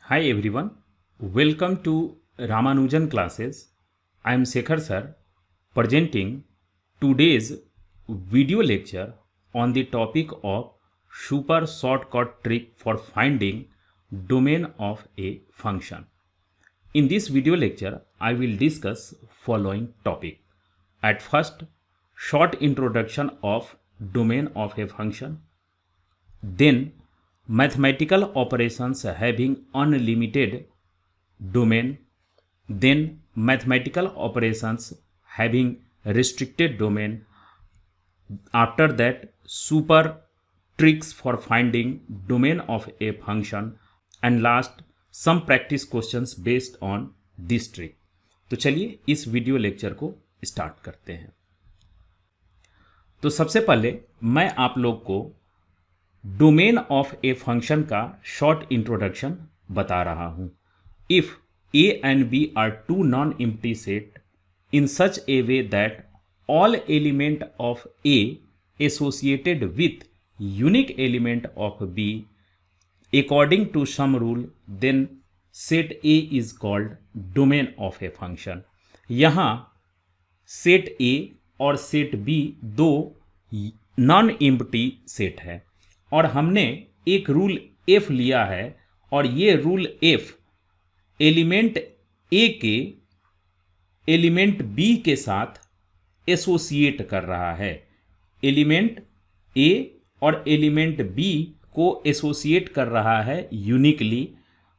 Hi everyone, welcome to Ramanujan classes. I am Shekhar sir presenting today's video lecture on the topic of super shortcut trick for finding domain of a function. In this video lecture, I will discuss following topic. At first, short introduction of domain of a function. Then, mathematical operations having unlimited domain. Then, mathematical operations having restricted domain. After that, super tricks for finding domain of a function. And last, some practice questions based on this trick. तो चलिए इस video lecture को start करते हैं। तो सबसे पहले मैं आप लोग को डोमेन ऑफ ए फंक्शन का शॉर्ट इंट्रोडक्शन बता रहा हूं। If A and B are two non empty set in such a way that all element of A associated with unique element of B according to some rule, then set A is called domain of a function। यहाँ set A और set B दो non empty set है और हमने एक rule F लिया है और ये रूल F एलिमेंट A के एलिमेंट B के साथ एसोसिएट कर रहा है। एलिमेंट A और एलिमेंट B को एसोसिएट कर रहा है यूनिकली।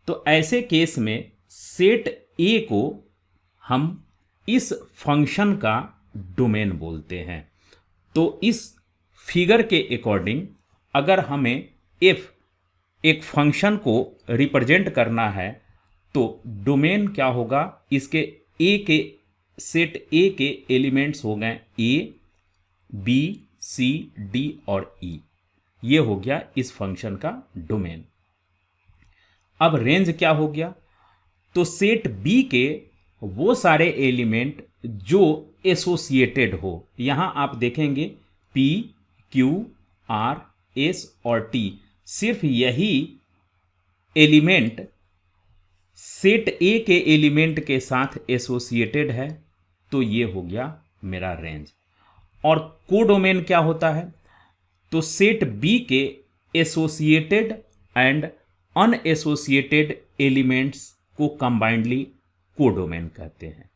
तो ऐसे केस में सेट ए को हम इस फंक्शन का डोमेन बोलते हैं। तो इस फिगर के अकॉर्डिंग अगर हमें एफ एक फंक्शन को रिप्रेजेंट करना है तो डोमेन क्या होगा, इसके ए के सेट ए के एलिमेंट्स हो गए ए बी सी डी और ई। ये हो गया इस फंक्शन का डोमेन। अब रेंज क्या हो गया, तो सेट बी के वो सारे एलिमेंट जो एसोसिएटेड हो। यहां आप देखेंगे पी क्यू आर एस और टी, सिर्फ यही एलिमेंट सेट ए के एलिमेंट के साथ एसोसिएटेड है। तो ये हो गया मेरा रेंज। और कोडोमेन क्या होता है, तो सेट बी के एसोसिएटेड एंड अनएसोसिएटेड एलिमेंट्स को कंबाइंडली कोडोमेन कहते हैं।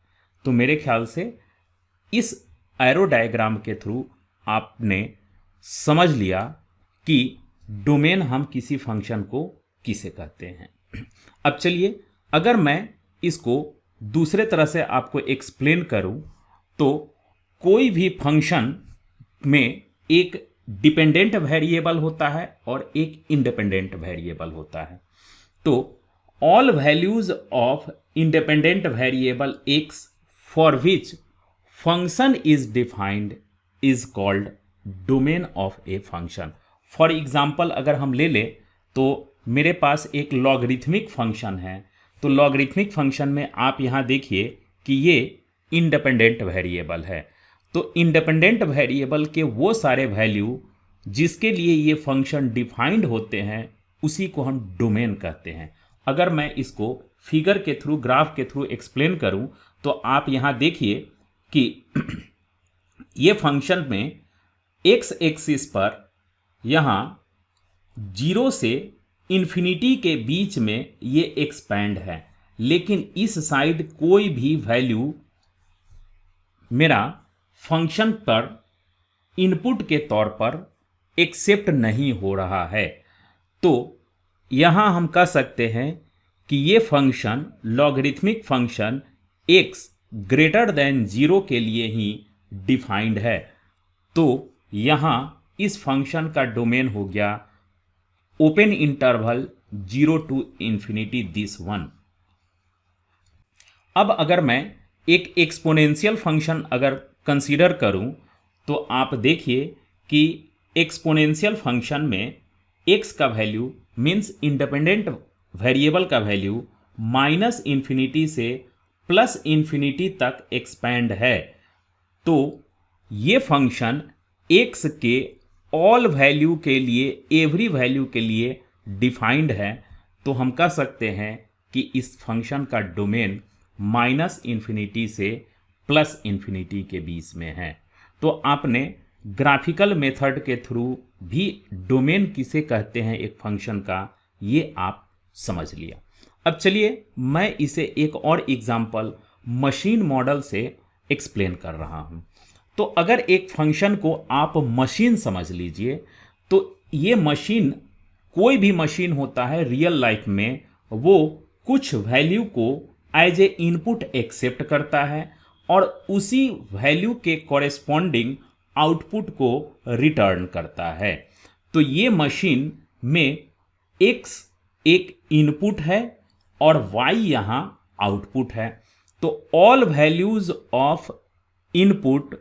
तो मेरे ख्याल से इस एरो डायग्राम के थ्रू आपने समझ लिया कि डोमेन हम किसी फंक्शन को किसे कहते हैं। अब चलिए अगर मैं इसको दूसरे तरह से आपको एक्सप्लेन करूं तो कोई भी फंक्शन में एक डिपेंडेंट वेरिएबल होता है और एक इंडिपेंडेंट वेरिएबल होता है। तो all values of independent variable x for which function is defined is called domain of a function. For example अगर हम ले लें तो मेरे पास एक लॉगरिथमिक फंक्शन है। तो लॉगरिथमिक फंक्शन में आप यहाँ देखिए कि ये इंडिपेंडेंट वेरिएबल है। तो इंडिपेंडेंट वेरिएबल के वो सारे वैल्यू जिसके लिए ये फंक्शन डिफाइंड होते हैं उसी को हम डोमेन कहते हैं। अगर मैं इसको फिगर के थ्रू ग्राफ के थ्रू एक्सप्लेन करूं तो आप यहाँ देखिए कि ये फंक्शन में एक्स एक्सिस पर यहाँ 0 से इन्फिनिटी के बीच में ये एक्सपैंड है, लेकिन इस साइड कोई भी वैल्यू मेरा फंक्शन पर इनपुट के तौर पर एक्सेप्ट नहीं हो रहा है। तो यहां हम कह सकते हैं कि ये function logarithmic function x greater than 0 के लिए ही डिफाइंड है। तो यहां इस फंक्शन का डोमेन हो गया open interval 0 to infinity this one. अब अगर मैं एक एक्सपोनेंशियल फंक्शन अगर कंसीडर करूं तो आप देखिए कि एक्सपोनेंशियल फंक्शन में x का वैल्यू मीन्स इंडिपेंडेंट वेरिएबल का वैल्यू माइनस इन्फिनिटी से प्लस इन्फिनिटी तक एक्सपैंड है। तो ये फंक्शन x के ऑल वैल्यू के लिए, एवरी वैल्यू के लिए डिफाइंड है। तो हम कह सकते हैं कि इस फंक्शन का डोमेन माइनस इन्फिनिटी से प्लस इन्फिनिटी के बीच में है। तो आपने ग्राफिकल मेथड के थ्रू भी डोमेन किसे कहते हैं एक फंक्शन का, ये आप समझ लिया। अब चलिए मैं इसे एक और एग्जांपल मशीन मॉडल से एक्सप्लेन कर रहा हूं। तो अगर एक फंक्शन को आप मशीन समझ लीजिए, तो ये मशीन, कोई भी मशीन होता है रियल लाइफ में, वो कुछ वैल्यू को एज ए इनपुट एक्सेप्ट करता है और उसी वैल्यू के कॉरेस्पॉन्डिंग आउटपुट को रिटर्न करता है। तो ये मशीन में x एक इनपुट है और y यहां आउटपुट है। तो all values of input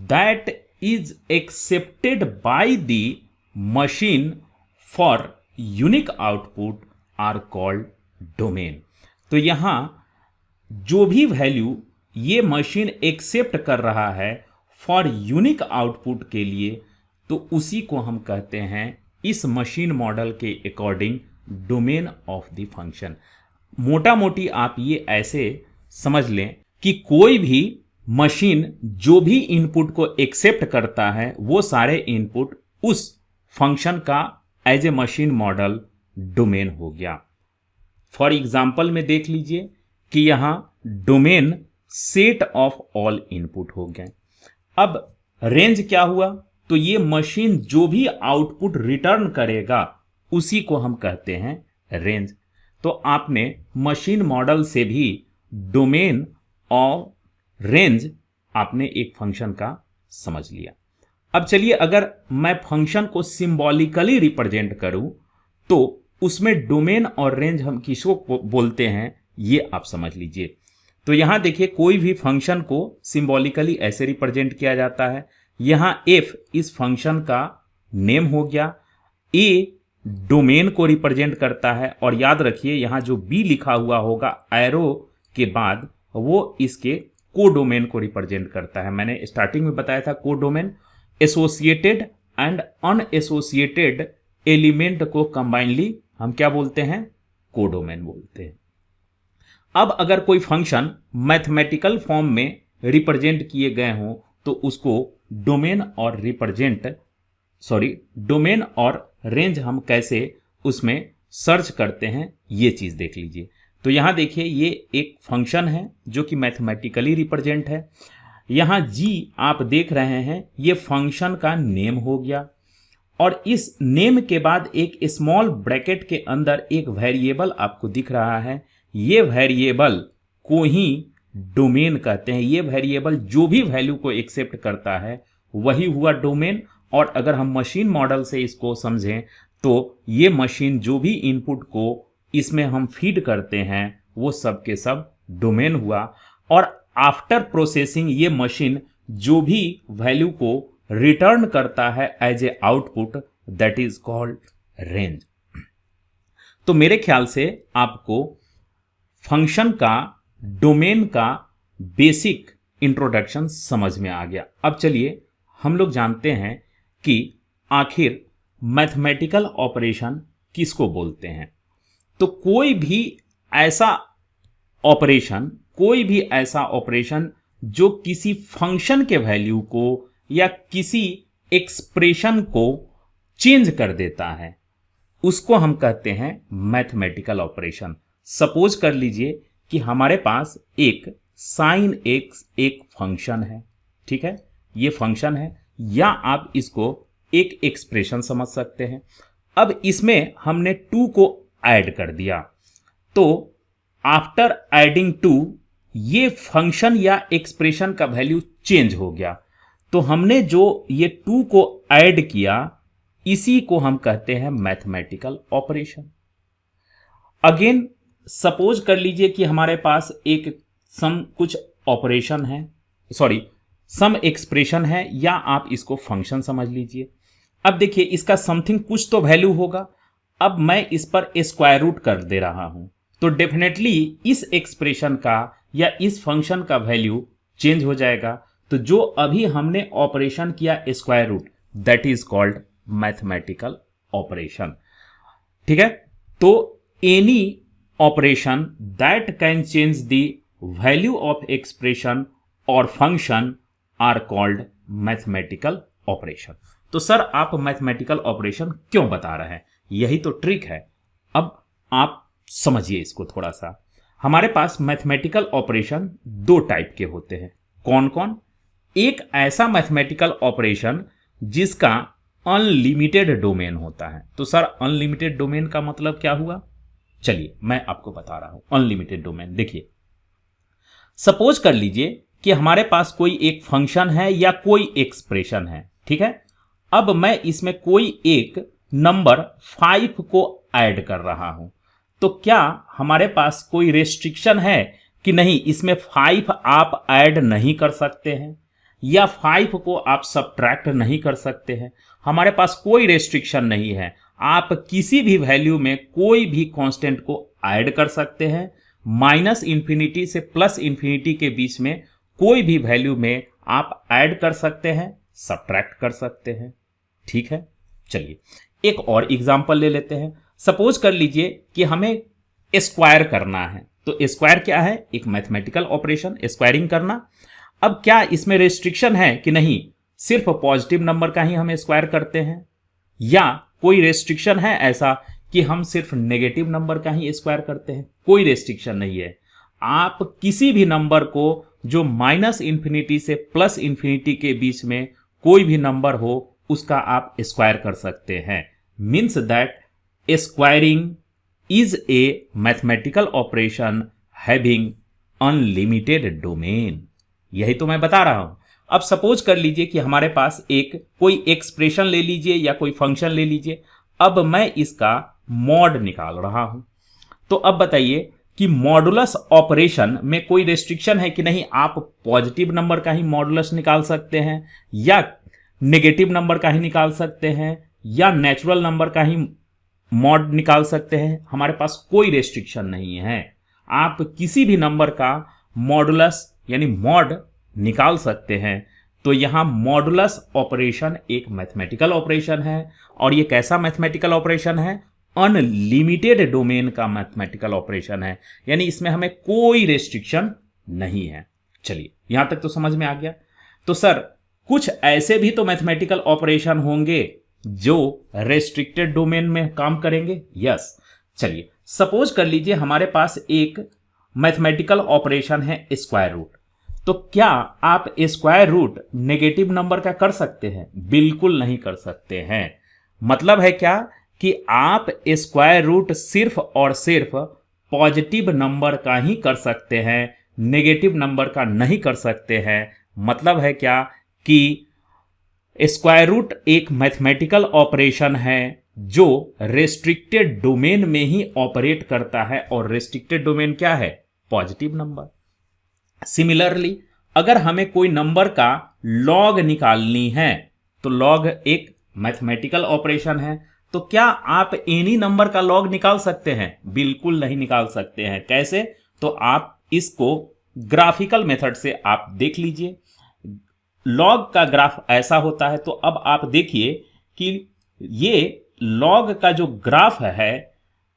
that is accepted by the machine for unique output are called domain. तो यहां जो भी वैल्यू ये मशीन एक्सेप्ट कर रहा है फॉर यूनिक आउटपुट के लिए, तो उसी को हम कहते हैं इस मशीन मॉडल के according domain of the function. मोटा मोटी आप ये ऐसे समझ लें कि कोई भी मशीन जो भी इनपुट को एक्सेप्ट करता है वो सारे इनपुट उस फंक्शन का as a machine model domain हो गया। फॉर एग्जाम्पल में देख लीजिए कि यहां domain set of all input हो गए। अब रेंज क्या हुआ, तो ये मशीन जो भी आउटपुट रिटर्न करेगा उसी को हम कहते हैं रेंज। तो आपने मशीन मॉडल से भी डोमेन और रेंज आपने एक फंक्शन का समझ लिया। अब चलिए अगर मैं फंक्शन को सिंबॉलिकली रिप्रेजेंट करूं तो उसमें डोमेन और रेंज हम किसको बोलते हैं ये आप समझ लीजिए। तो यहां देखिए कोई भी फंक्शन को सिंबॉलिकली ऐसे रिप्रेजेंट किया जाता है। यहां f इस फंक्शन का नेम हो गया, a डोमेन को रिप्रेजेंट करता है और याद रखिए यहां जो b लिखा हुआ होगा एरो के बाद वो इसके कोडोमेन को रिप्रेजेंट करता है। मैंने स्टार्टिंग में बताया था कोडोमेन एसोसिएटेड एंड अनएसोसिएटेड एलिमेंट को कंबाइनली हम क्या बोलते हैं, कोडोमेन बोलते हैं। अब अगर कोई फंक्शन मैथमेटिकल फॉर्म में रिप्रेजेंट किए गए हों तो उसको डोमेन और रेंज हम कैसे उसमें सर्च करते हैं ये चीज देख लीजिए। तो यहां देखिए ये एक फंक्शन है जो कि मैथमेटिकली रिप्रेजेंट है। यहां जी आप देख रहे हैं ये फंक्शन का नेम हो गया और इस नेम के बाद एक स्मॉल ब्रैकेट के अंदर एक वेरिएबल आपको दिख रहा है। ये वेरिएबल को ही डोमेन कहते हैं। ये वेरिएबल जो भी वैल्यू को एक्सेप्ट करता है वही हुआ डोमेन। और अगर हम मशीन मॉडल से इसको समझें तो ये मशीन जो भी इनपुट को इसमें हम फीड करते हैं वो सब के सब डोमेन हुआ। और आफ्टर प्रोसेसिंग ये मशीन जो भी वैल्यू को रिटर्न करता है as a output that is called range. तो मेरे ख्याल से आपको फंक्शन का डोमेन का बेसिक इंट्रोडक्शन समझ में आ गया। अब चलिए हम लोग जानते हैं कि आखिर मैथमेटिकल ऑपरेशन किसको बोलते हैं। तो कोई भी ऐसा ऑपरेशन जो किसी फंक्शन के वैल्यू को या किसी एक्सप्रेशन को चेंज कर देता है उसको हम कहते हैं मैथमेटिकल ऑपरेशन। सपोज कर लीजिए कि हमारे पास एक साइन एक्स एक फंक्शन है, ठीक है, ये फंक्शन है या आप इसको एक एक्सप्रेशन समझ सकते हैं। अब इसमें हमने 2 को ऐड कर दिया तो आफ्टर एडिंग 2 ये फंक्शन या एक्सप्रेशन का वैल्यू चेंज हो गया। तो हमने जो ये 2 को ऐड किया इसी को हम कहते हैं मैथमेटिकल ऑपरेशन। अगेन सपोज कर लीजिए कि हमारे पास एक सम एक्सप्रेशन है या आप इसको फंक्शन समझ लीजिए। अब देखिए इसका समथिंग कुछ तो वैल्यू होगा। अब मैं इस पर स्क्वायर रूट कर दे रहा हूं तो डेफिनेटली इस एक्सप्रेशन का या इस फंक्शन का वैल्यू चेंज हो जाएगा। तो जो अभी हमने ऑपरेशन किया square root that is called mathematical operation, ठीक है। तो any operation that can change the value of expression और function are called mathematical operation. तो सर आप मैथमेटिकल ऑपरेशन क्यों बता रहे हैं, यही तो ट्रिक है। अब आप समझिए इसको थोड़ा सा। हमारे पास मैथमेटिकल ऑपरेशन दो टाइप के होते हैं। कौन कौन? एक ऐसा मैथमेटिकल ऑपरेशन जिसका अनलिमिटेड डोमेन होता है। तो सर अनलिमिटेड डोमेन का मतलब क्या हुआ, चलिए मैं आपको बता रहा हूं। अनलिमिटेड डोमेन देखिए, सपोज कर लीजिए कि हमारे पास कोई एक फंक्शन है या कोई एक्सप्रेशन है, ठीक है। अब मैं इसमें कोई एक नंबर 5 को ऐड कर रहा हूं, तो क्या हमारे पास कोई रेस्ट्रिक्शन है कि नहीं इसमें 5 आप ऐड नहीं कर सकते हैं या 5 को आप सब्ट्रैक्ट नहीं कर सकते हैं? हमारे पास कोई रेस्ट्रिक्शन नहीं है। आप किसी भी वैल्यू में कोई भी कांस्टेंट को ऐड कर सकते हैं। माइनस इंफिनिटी से प्लस इंफिनिटी के बीच में कोई भी वैल्यू में आप ऐड कर सकते हैं, सब्ट्रैक्ट कर सकते हैं, ठीक है। चलिए एक और एग्जांपल ले लेते हैं। सपोज कर लीजिए कि हमें स्क्वायर करना है। तो स्क्वायर क्या है? एक मैथमेटिकल ऑपरेशन, स्क्वायरिंग करना। अब क्या इसमें रेस्ट्रिक्शन है कि नहीं सिर्फ पॉजिटिव नंबर का ही हम स्क्वायर करते हैं, या कोई रेस्ट्रिक्शन है ऐसा कि हम सिर्फ नेगेटिव नंबर का ही स्क्वायर करते हैं? कोई रेस्ट्रिक्शन नहीं है। आप किसी भी नंबर को जो माइनस इंफिनिटी से प्लस इंफिनिटी के बीच में कोई भी नंबर हो उसका आप स्क्वायर कर सकते हैं। Means that squaring is a mathematical operation having unlimited domain. यही तो मैं बता रहा हूं। अब सपोज कर लीजिए कि हमारे पास एक कोई एक्सप्रेशन ले लीजिए या कोई फंक्शन ले लीजिए। अब मैं इसका मॉड निकाल रहा हूं। तो अब बताइए कि मॉडुलस ऑपरेशन में कोई रेस्ट्रिक्शन है कि नहीं आप पॉजिटिव नंबर का ही मॉडुलस निकाल सकते हैं या नेगेटिव नंबर का ही निकाल सकते हैं या नेचुरल नंबर का ही मॉड निकाल सकते हैं? हमारे पास कोई रेस्ट्रिक्शन नहीं है। आप किसी भी नंबर का मॉडुलस यानी मॉड निकाल सकते हैं। तो यहां मॉडुलस ऑपरेशन एक मैथमेटिकल ऑपरेशन है। और ये कैसा मैथमेटिकल ऑपरेशन है? अनलिमिटेड डोमेन का मैथमेटिकल ऑपरेशन है, यानी इसमें हमें कोई रेस्ट्रिक्शन नहीं है। चलिए यहां तक तो समझ में आ गया। तो सर कुछ ऐसे भी तो मैथमेटिकल ऑपरेशन होंगे जो रेस्ट्रिक्टेड डोमेन में काम करेंगे। यस, चलिए सपोज कर लीजिए हमारे पास एक मैथमेटिकल ऑपरेशन है स्क्वायर रूट। तो क्या आप स्क्वायर रूट नेगेटिव नंबर का कर सकते हैं? बिल्कुल नहीं कर सकते हैं। मतलब है क्या कि आप स्क्वायर रूट सिर्फ और सिर्फ पॉजिटिव नंबर का ही कर सकते हैं, नेगेटिव नंबर का नहीं कर सकते हैं। मतलब है क्या कि स्क्वायर रूट एक मैथमेटिकल ऑपरेशन है जो रेस्ट्रिक्टेड डोमेन में ही ऑपरेट करता है, और रेस्ट्रिक्टेड डोमेन क्या है? Positive number. सिमिलरली अगर हमें कोई नंबर का लॉग निकालनी है तो लॉग एक मैथमेटिकल ऑपरेशन है। तो क्या आप एनी नंबर का लॉग निकाल सकते हैं? बिल्कुल नहीं निकाल सकते हैं। कैसे? तो आप इसको ग्राफिकल मेथड से आप देख लीजिए। लॉग का ग्राफ ऐसा होता है। तो अब आप देखिए कि ये लॉग का जो ग्राफ है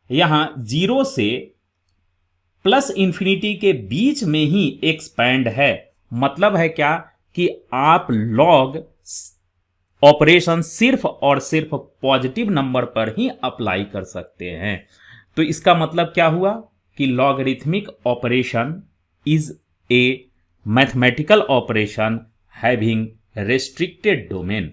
यहां 0 से प्लस इंफिनिटी के बीच में ही एक्सपैंड है। मतलब है क्या कि आप लॉग ऑपरेशन सिर्फ और सिर्फ पॉजिटिव नंबर पर ही अप्लाई कर सकते हैं। तो इसका मतलब क्या हुआ कि logarithmic operation is a mathematical operation having restricted domain.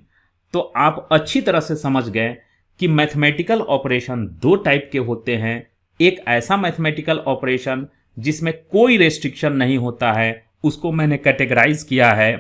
तो आप अच्छी तरह से समझ गए कि मैथमेटिकल ऑपरेशन दो टाइप के होते हैं। एक ऐसा मैथमेटिकल ऑपरेशन जिसमें कोई रेस्ट्रिक्शन नहीं होता है, उसको मैंने कैटेगराइज किया है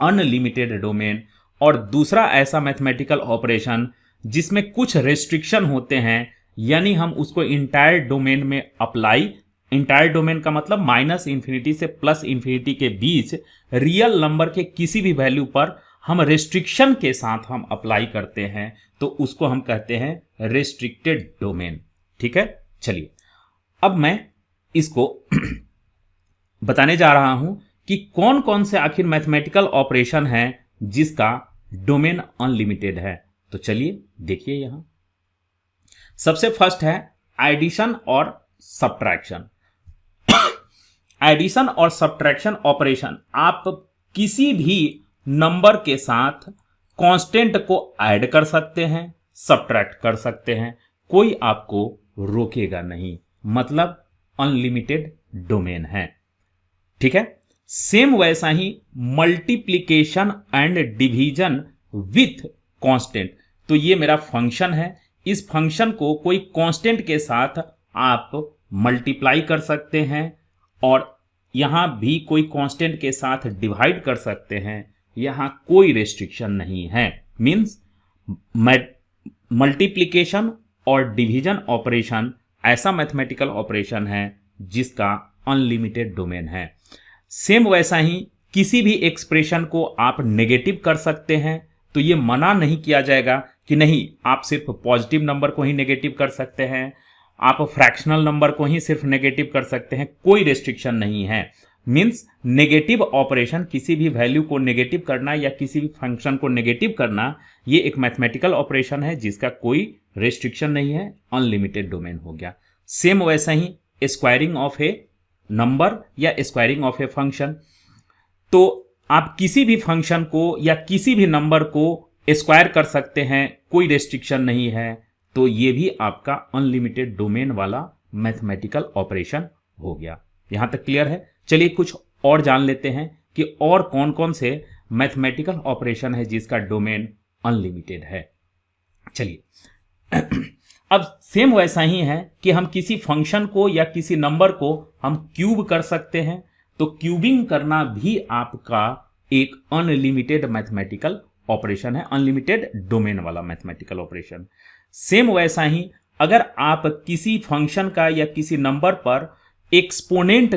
अनलिमिटेड डोमेन, और दूसरा ऐसा मैथमेटिकल ऑपरेशन जिसमें कुछ रेस्ट्रिक्शन होते हैं, यानी हम उसको इंटायर डोमेन में अप्लाई, इंटायर डोमेन का मतलब माइनस इंफिनिटी से प्लस इंफिनिटी के बीच रियल नंबर के किसी भी वैल्यू पर हम रेस्ट्रिक्शन के साथ हम अप्लाई करते हैं, तो उसको हम कहते हैं रेस्ट्रिक्टेड डोमेन। ठीक है, चलिए अब मैं इसको बताने जा रहा हूं कि कौन कौन से आखिर मैथमेटिकल ऑपरेशन हैं जिसका डोमेन अनलिमिटेड है। तो चलिए देखिए, यहां सबसे फर्स्ट है एडिशन और सब्ट्रैक्शन। एडिशन और सब्ट्रैक्शन ऑपरेशन, आप किसी भी नंबर के साथ कांस्टेंट को ऐड कर सकते हैं, सब्ट्रैक्ट कर सकते हैं, कोई आपको रोकेगा नहीं, मतलब अनलिमिटेड डोमेन है। ठीक है। सेम वैसा ही multiplication and division with constant. तो ये मेरा फंक्शन है, इस फंक्शन को कोई कांस्टेंट के साथ आप मल्टीप्लाई कर सकते हैं और यहां भी कोई कांस्टेंट के साथ डिवाइड कर सकते हैं, यहां कोई रेस्ट्रिक्शन नहीं है। मींस मल्टीप्लिकेशन और डिवीजन ऑपरेशन ऐसा मैथमेटिकल ऑपरेशन है जिसका अनलिमिटेड डोमेन है। सेम वैसा ही किसी भी एक्सप्रेशन को आप नेगेटिव कर सकते हैं, तो ये मना नहीं किया जाएगा कि नहीं आप सिर्फ पॉजिटिव नंबर को ही नेगेटिव कर सकते हैं, आप फ्रैक्शनल नंबर को ही सिर्फ नेगेटिव कर सकते हैं, कोई रेस्ट्रिक्शन नहीं है। मींस नेगेटिव ऑपरेशन, किसी भी वैल्यू को नेगेटिव करना या किसी भी फंक्शन को नेगेटिव करना, ये एक मैथमेटिकल ऑपरेशन है जिसका कोई रेस्ट्रिक्शन नहीं है, अनलिमिटेड डोमेन हो गया। सेम वैसा ही स्क्वायरिंग ऑफ ए नंबर या स्क्वायरिंग ऑफ ए फंक्शन, तो आप किसी भी फंक्शन को या किसी भी नंबर को स्क्वायर कर सकते हैं, कोई रेस्ट्रिक्शन नहीं है, तो ये भी आपका अनलिमिटेड डोमेन वाला मैथमेटिकल ऑपरेशन हो गया। यहां तक क्लियर है? चलिए कुछ और जान लेते हैं कि और कौन कौन से मैथमेटिकल ऑपरेशन है जिसका डोमेन अनलिमिटेड है। चलिए अब सेम वैसा ही है कि हम किसी फंक्शन को या किसी नंबर को हम क्यूब कर सकते हैं, तो क्यूबिंग करना भी आपका एक अनलिमिटेड मैथमेटिकल ऑपरेशन है, अनलिमिटेड डोमेन वाला मैथमेटिकल ऑपरेशन। सेम वैसा ही अगर आप किसी फंक्शन का या किसी नंबर पर एक्सपोनेंट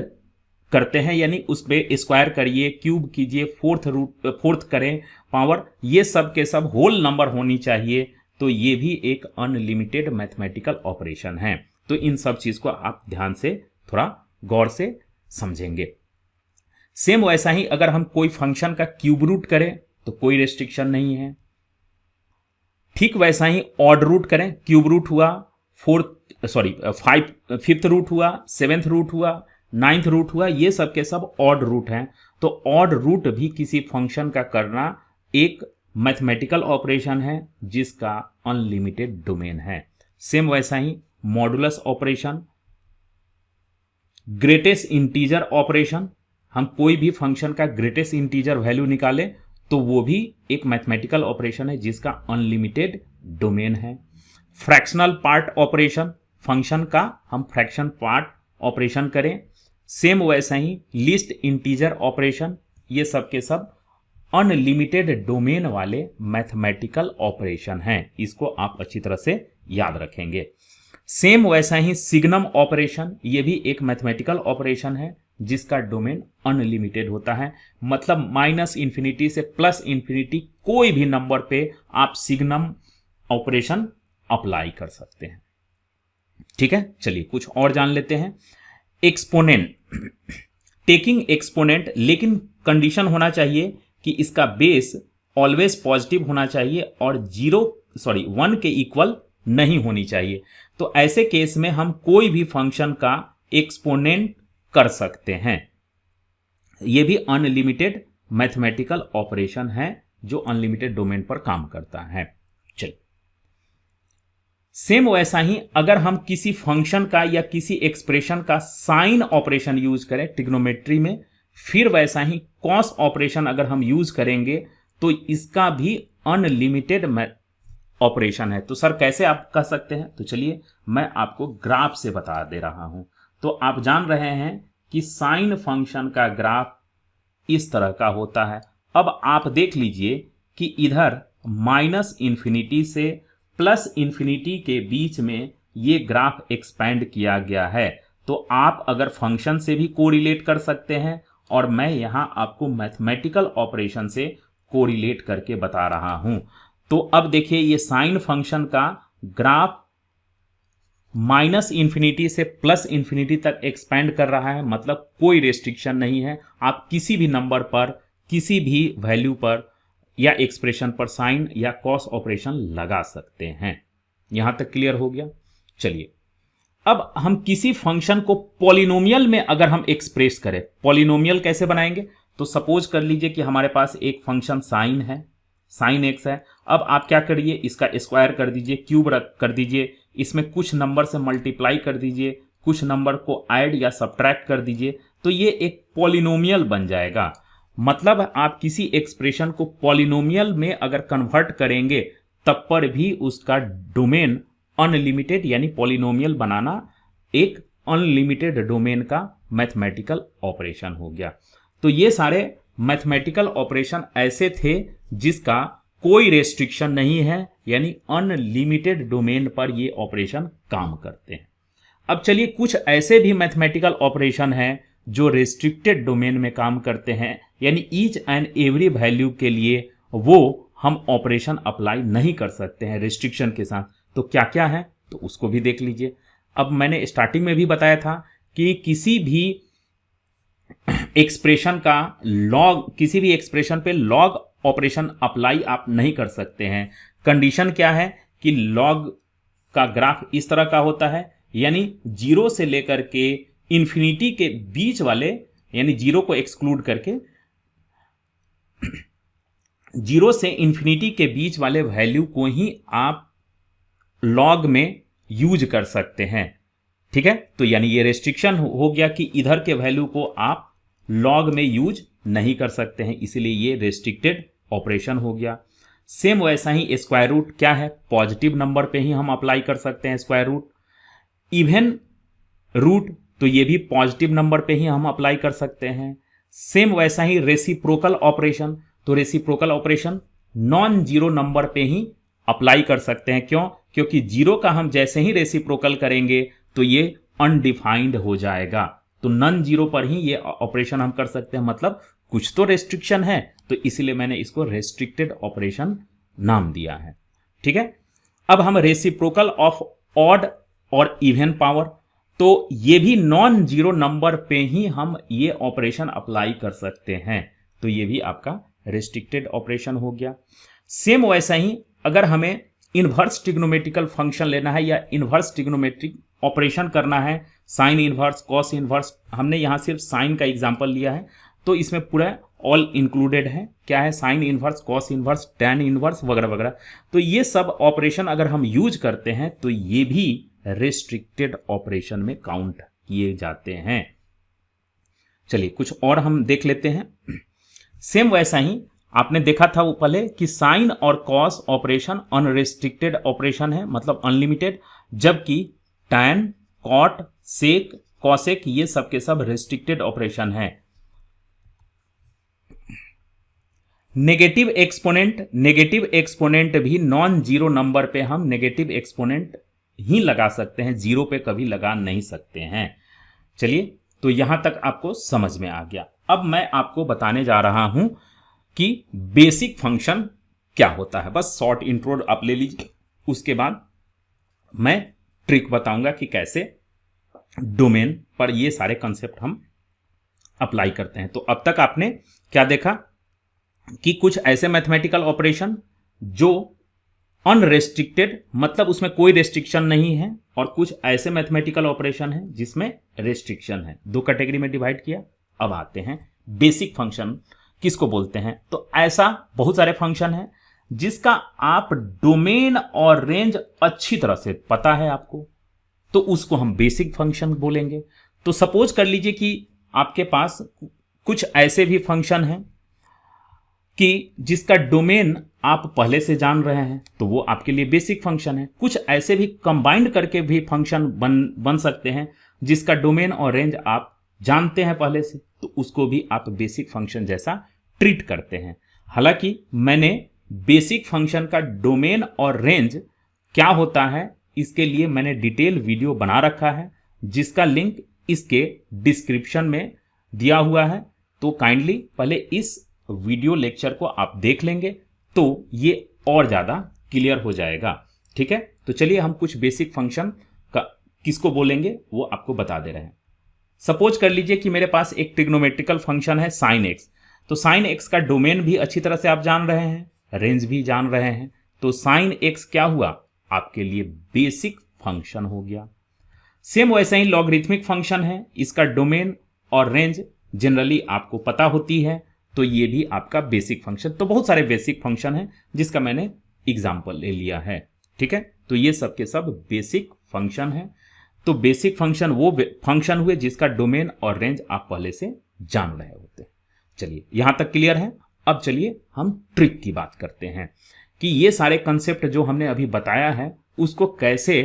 करते हैं, यानी उस पर स्क्वायर करिए, क्यूब कीजिए, फोर्थ करें पावर, ये सब के सब होल नंबर होनी चाहिए, तो ये भी एक अनलिमिटेड मैथमेटिकल ऑपरेशन है। तो इन सब चीज को आप ध्यान से थोड़ा गौर से समझेंगे। सेम वैसा ही अगर हम कोई फंक्शन का क्यूब रूट करें तो कोई रेस्ट्रिक्शन नहीं है। ठीक वैसा ही ऑड रूट करें, क्यूब रूट हुआ, फिफ्थ रूट हुआ, सेवेंथ रूट हुआ, नाइन्थ रूट हुआ, ये सब के सब ऑड रूट हैं। तो ऑड रूट भी किसी फंक्शन का करना एक मैथमेटिकल ऑपरेशन है जिसका अनलिमिटेड डोमेन है। सेम वैसा ही modulus operation, greatest integer operation, हम कोई भी फंक्शन का ग्रेटेस्ट इंटीजर वैल्यू निकालें तो वो भी एक मैथमेटिकल ऑपरेशन है जिसका अनलिमिटेड डोमेन है। फ्रैक्शनल पार्ट ऑपरेशन, फंक्शन का हम फ्रैक्शन पार्ट ऑपरेशन करें। सेम वैसा ही लिस्ट इंटीजर ऑपरेशन, ये सब के सब अनलिमिटेड डोमेन वाले मैथमेटिकल ऑपरेशन हैं, इसको आप अच्छी तरह से याद रखेंगे। सेम वैसा ही सिग्नम ऑपरेशन, ये भी एक मैथमेटिकल ऑपरेशन है जिसका डोमेन अनलिमिटेड होता है, मतलब माइनस इंफिनिटी से प्लस इंफिनिटी कोई भी नंबर पे आप सिग्नम ऑपरेशन अप्लाई कर सकते हैं। ठीक है, चलिए कुछ और जान लेते हैं। एक्सपोनेंट, टेकिंग एक्सपोनेंट, लेकिन कंडीशन होना चाहिए कि इसका बेस ऑलवेज पॉजिटिव होना चाहिए और 1 के इक्वल नहीं होनी चाहिए। तो ऐसे केस में हम कोई भी फंक्शन का एक्सपोनेंट कर सकते हैं। यह भी अनलिमिटेड मैथमेटिकल ऑपरेशन है जो अनलिमिटेड डोमेन पर काम करता है। चलिए सेम वैसा ही अगर हम किसी फंक्शन का या किसी एक्सप्रेशन का साइन ऑपरेशन यूज करें ट्रिग्नोमेट्री में, फिर वैसा ही कॉस ऑपरेशन अगर हम यूज करेंगे तो इसका भी अनलिमिटेड ऑपरेशन है। तो सर कैसे आप कह सकते हैं? तो चलिए मैं आपको ग्राफ से बता दे रहा हूं। तो आप जान रहे हैं कि साइन फंक्शन का ग्राफ इस तरह का होता है। अब आप देख लीजिए कि इधर माइनस इंफिनिटी से प्लस इंफिनिटी के बीच में ये ग्राफ एक्सपैंड किया गया है। तो आप अगर फंक्शन से भी कोरिलेट कर सकते हैं और मैं यहां आपको मैथमेटिकल ऑपरेशन से कोरिलेट करके बता रहा हूं। तो अब देखिए ये साइन फंक्शन का ग्राफ माइनस इंफिनिटी से प्लस इंफिनिटी तक एक्सपैंड कर रहा है, मतलब कोई रेस्ट्रिक्शन नहीं है। आप किसी भी नंबर पर, किसी भी वैल्यू पर या एक्सप्रेशन पर साइन या कॉस ऑपरेशन लगा सकते हैं। यहां तक क्लियर हो गया? चलिए अब हम किसी फंक्शन को पॉलिनोमियल में अगर हम एक्सप्रेस करें, पॉलिनोमियल कैसे बनाएंगे? तो सपोज कर लीजिए कि हमारे पास एक फंक्शन साइन है, साइन एक्स है। अब आप क्या करिए, इसका स्क्वायर कर दीजिए, क्यूब कर दीजिए, इसमें कुछ नंबर से मल्टीप्लाई कर दीजिए, कुछ नंबर को ऐड या सब्ट्रैक्ट कर दीजिए, तो ये एक पॉलिनोमियल बन जाएगा। मतलब आप किसी एक्सप्रेशन को पॉलिनोमियल में अगर कन्वर्ट करेंगे तब पर भी उसका डोमेन अनलिमिटेड, यानी पॉलिनोमियल बनाना एक अनलिमिटेड डोमेन का मैथमेटिकल ऑपरेशन हो गया। तो ये सारे मैथमेटिकल ऑपरेशन ऐसे थे जिसका कोई रेस्ट्रिक्शन नहीं है, यानी अनलिमिटेड डोमेन पर ये ऑपरेशन काम करते हैं। अब चलिए कुछ ऐसे भी मैथमेटिकल ऑपरेशन हैं जो रेस्ट्रिक्टेड डोमेन में काम करते हैं, यानी ईच एंड एवरी वैल्यू के लिए वो हम ऑपरेशन अप्लाई नहीं कर सकते हैं रेस्ट्रिक्शन के साथ। तो क्या क्या है, तो उसको भी देख लीजिए। अब मैंने स्टार्टिंग में भी बताया था कि किसी भी एक्सप्रेशन का लॉग, किसी भी एक्सप्रेशन पे लॉग ऑपरेशन अप्लाई आप नहीं कर सकते हैं। कंडीशन क्या है कि लॉग का ग्राफ इस तरह का होता है, यानी जीरो से लेकर के इंफिनिटी के बीच वाले, यानी जीरो को एक्सक्लूड करके जीरो से इंफिनिटी के बीच वाले वैल्यू को ही आप लॉग में यूज कर सकते हैं। ठीक है, तो यानी ये रेस्ट्रिक्शन हो गया कि इधर के वैल्यू को आप लॉग में यूज नहीं कर सकते हैं, इसलिए ये रेस्ट्रिक्टेड ऑपरेशन हो गया। सेम वैसा ही स्क्वायर रूट क्या है, पॉजिटिव नंबर पे ही हम अप्लाई कर सकते हैं स्क्वायर रूट। इवन रूट, तो ये भी पॉजिटिव नंबर पे ही हम अप्लाई कर सकते हैं। सेम वैसा ही रेसिप्रोकल ऑपरेशन, तो reciprocal operation non zero number पे ही अप्लाई कर सकते हैं। क्यों? क्योंकि जीरो का हम जैसे ही रेसिप्रोकल करेंगे तो ये अनडिफाइंड हो जाएगा, तो नॉन जीरो पर ही ये ऑपरेशन हम कर सकते हैं। मतलब कुछ तो रेस्ट्रिक्शन है, तो इसलिए मैंने इसको रेस्ट्रिक्टेड ऑपरेशन नाम दिया है। ठीक है, अब हम रेसिप्रोकल ऑफ ऑड और इवन पावर, तो ये भी नॉन जीरो नंबर पे ही हम ये ऑपरेशन अप्लाई कर सकते हैं, तो ये भी आपका रेस्ट्रिक्टेड ऑपरेशन हो गया। सेम वैसा ही अगर हमें इनवर्स ट्रिग्नोमेट्रिकल फंक्शन लेना है या इनवर्स ट्रिग्नोमेट्रिक ऑपरेशन करना है, साइन इनवर्स, कॉस इनवर्स, हमने यहां सिर्फ साइन का एग्जांपल लिया है, तो इसमें पूरा ऑल इंक्लूडेड है। क्या है? Sine inverse, cos inverse, tan inverse वगैरह वगैरह। तो ये सब ऑपरेशन अगर हम यूज करते हैं तो ये भी रेस्ट्रिक्टेड ऑपरेशन में काउंट किए जाते हैं। चलिए कुछ और हम देख लेते हैं। सेम वैसा ही आपने देखा था वो पहले कि साइन और कॉस ऑपरेशन अनरेस्ट्रिक्टेड ऑपरेशन है, मतलब अनलिमिटेड, जबकि टैन, कॉट, सेक, कॉसेक ये सब के सब रेस्ट्रिक्टेड ऑपरेशन है। नेगेटिव एक्सपोनेंट भी नॉन जीरो नंबर पे हम नेगेटिव एक्सपोनेंट ही लगा सकते हैं, जीरो पे कभी लगा नहीं सकते हैं। चलिए, तो यहां तक आपको समझ में आ गया। अब मैं आपको बताने जा रहा हूं कि बेसिक फंक्शन क्या होता है। बस शॉर्ट इंट्रो आप ले लीजिए, उसके बाद मैं ट्रिक बताऊंगा कि कैसे डोमेन पर ये सारे कंसेप्ट हम अप्लाई करते हैं। तो अब तक आपने क्या देखा कि कुछ ऐसे मैथमेटिकल ऑपरेशन जो अनरेस्ट्रिक्टेड, मतलब उसमें कोई रेस्ट्रिक्शन नहीं है, और कुछ ऐसे मैथमेटिकल ऑपरेशन है जिसमें रेस्ट्रिक्शन है। दो कैटेगरी में डिवाइड किया। अब आते हैं बेसिक फंक्शन किसको बोलते हैं। तो ऐसा बहुत सारे फंक्शन है जिसका आप डोमेन और रेंज अच्छी तरह से पता है आपको, तो उसको हम बेसिक फंक्शन बोलेंगे। तो सपोज कर लीजिए कि आपके पास कुछ ऐसे भी फंक्शन हैं कि जिसका डोमेन आप पहले से जान रहे हैं, तो वो आपके लिए बेसिक फंक्शन है। कुछ ऐसे भी कंबाइंड करके भी फंक्शन बन सकते हैं जिसका डोमेन और रेंज आप जानते हैं पहले से, तो उसको भी आप बेसिक फंक्शन जैसा ट्रीट करते हैं। हालांकि मैंने बेसिक फंक्शन का डोमेन और रेंज क्या होता है इसके लिए मैंने डिटेल वीडियो बना रखा है, जिसका लिंक इसके डिस्क्रिप्शन में दिया हुआ है। तो काइंडली पहले इस वीडियो लेक्चर को आप देख लेंगे तो ये और ज़्यादा क्लियर हो जाएगा। ठीक है, तो चलिए हम कुछ बेसिक फंक्शन का किसको बोलेंगे वो आपको बता दे रहे हैं। सपोज कर लीजिए कि मेरे पास एक ट्रिग्नोमेट्रिकल फंक्शन है साइन एक्स। तो साइन एक्स का डोमेन भी अच्छी तरह से आप जान रहे हैं, रेंज भी जान रहे हैं, तो साइन एक्स क्या हुआ आपके लिए बेसिक फंक्शन हो गया। सेम वैसे ही लॉगरिथमिक फंक्शन है, इसका डोमेन और रेंज जनरली आपको पता होती है, तो ये भी आपका बेसिक फंक्शन। तो बहुत सारे बेसिक फंक्शन है जिसका मैंने एग्जाम्पल ले लिया है, ठीक है। तो ये सब के सब बेसिक फंक्शन है। तो बेसिक फंक्शन वो फंक्शन हुए जिसका डोमेन और रेंज आप पहले से जान रहे होते हैं। चलिए यहां तक क्लियर है। अब चलिए हम ट्रिक की बात करते हैं कि ये सारे कंसेप्ट जो हमने अभी बताया है उसको कैसे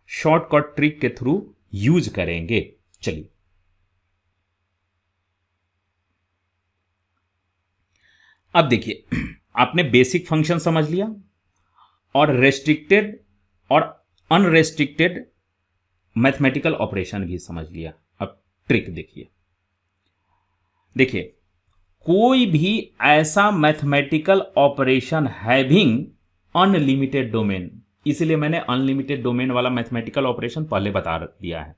शॉर्टकट ट्रिक के थ्रू यूज करेंगे। चलिए अब देखिए, आपने बेसिक फंक्शन समझ लिया और रेस्ट्रिक्टेड और अनरेस्ट्रिक्टेड मैथमेटिकल ऑपरेशन भी समझ लिया। अब ट्रिक देखिए, कोई भी ऐसा mathematical operation having unlimited domain, इसलिए मैंने अनलिमिटेड डोमेन वाला मैथमेटिकल ऑपरेशन पहले बता दिया है।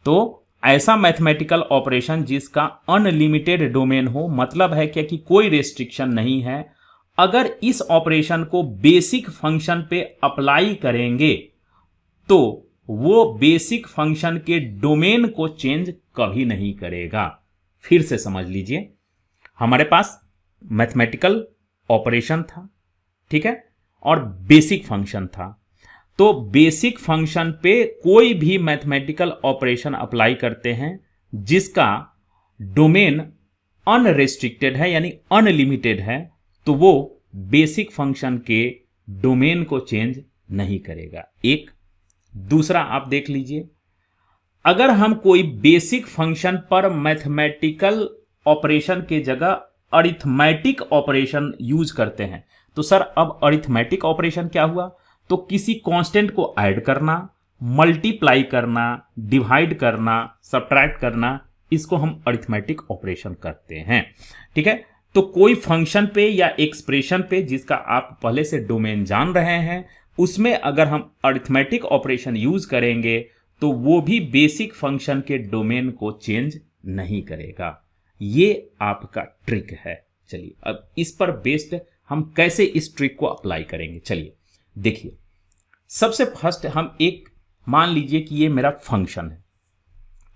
तो ऐसा मैथमेटिकल ऑपरेशन जिसका अनलिमिटेड डोमेन हो, मतलब है क्या कि कोई रेस्ट्रिक्शन नहीं है। अगर इस ऑपरेशन को बेसिक फंक्शन पे अप्लाई करेंगे तो वो बेसिक फंक्शन के डोमेन को चेंज कभी नहीं करेगा। फिर से समझ लीजिए, हमारे पास मैथमेटिकल ऑपरेशन था, ठीक है, और बेसिक फंक्शन था। तो बेसिक फंक्शन पे कोई भी मैथमेटिकल ऑपरेशन अप्लाई करते हैं जिसका डोमेन अनरेस्ट्रिक्टेड है यानी अनलिमिटेड है, तो वो बेसिक फंक्शन के डोमेन को चेंज नहीं करेगा। एक दूसरा आप देख लीजिए, अगर हम कोई बेसिक फंक्शन पर मैथमेटिकल ऑपरेशन के जगह अरिथमेटिक ऑपरेशन यूज करते हैं, तो सर अब अरिथमेटिक ऑपरेशन क्या हुआ? तो किसी कांस्टेंट को ऐड करना, मल्टीप्लाई करना, डिवाइड करना, सब्ट्रैक्ट करना, इसको हम अरिथमेटिक ऑपरेशन करते हैं, ठीक है। तो कोई फंक्शन पे या एक्सप्रेशन पे जिसका आप पहले से डोमेन जान रहे हैं, उसमें अगर हम अरिथमेटिक ऑपरेशन यूज करेंगे तो वो भी बेसिक फंक्शन के डोमेन को चेंज नहीं करेगा। ये आपका ट्रिक है। चलिए अब इस पर बेस्ड हम कैसे इस ट्रिक को अप्लाई करेंगे, चलिए देखिए। सबसे फर्स्ट हम एक मान लीजिए कि ये मेरा फंक्शन है।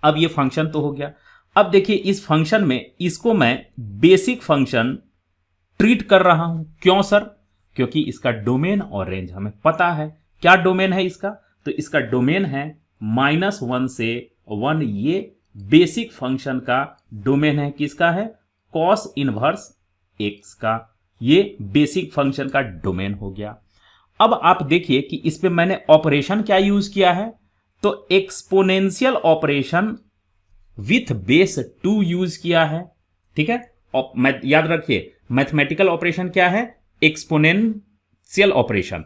अब ये फंक्शन तो हो गया। अब देखिए इस फंक्शन में इसको मैं बेसिक फंक्शन ट्रीट कर रहा हूं। क्यों सर? क्योंकि इसका डोमेन और रेंज हमें पता है। क्या डोमेन है इसका? तो इसका डोमेन है -1 से 1। ये बेसिक फंक्शन का डोमेन है। किसका है? कॉस इनवर्स x का। ये बेसिक फंक्शन का डोमेन हो गया। अब आप देखिए कि इस पे मैंने ऑपरेशन क्या यूज किया है, तो exponential operation with base 2 use किया है, ठीक है। याद रखिए मैथमेटिकल ऑपरेशन क्या है? Exponential operation.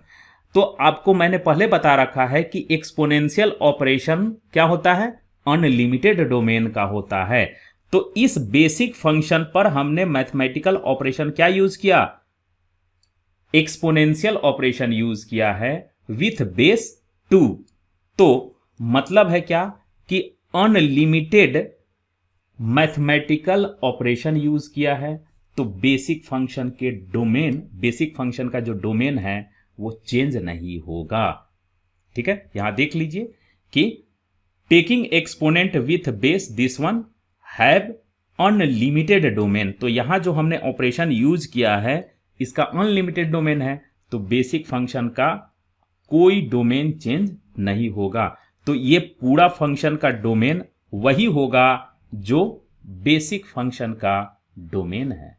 तो आपको मैंने पहले बता रखा है कि एक्सपोनेंशियल ऑपरेशन क्या होता है? अनलिमिटेड डोमेन का होता है। तो इस बेसिक फंक्शन पर हमने मैथमेटिकल ऑपरेशन क्या यूज किया? एक्सपोनेंशियल ऑपरेशन यूज किया है विथ बेस 2। तो मतलब है क्या कि अनलिमिटेड मैथमेटिकल ऑपरेशन यूज किया है। तो बेसिक फंक्शन के डोमेन, बेसिक फंक्शन का जो डोमेन है वो चेंज नहीं होगा, ठीक है। यहां देख लीजिए कि taking exponent with base this one have unlimited domain. तो यहां जो हमने ऑपरेशन यूज किया है इसका अनलिमिटेड डोमेन है, तो बेसिक फंक्शन का कोई डोमेन चेंज नहीं होगा। तो ये पूरा फंक्शन का डोमेन वही होगा जो बेसिक फंक्शन का डोमेन है।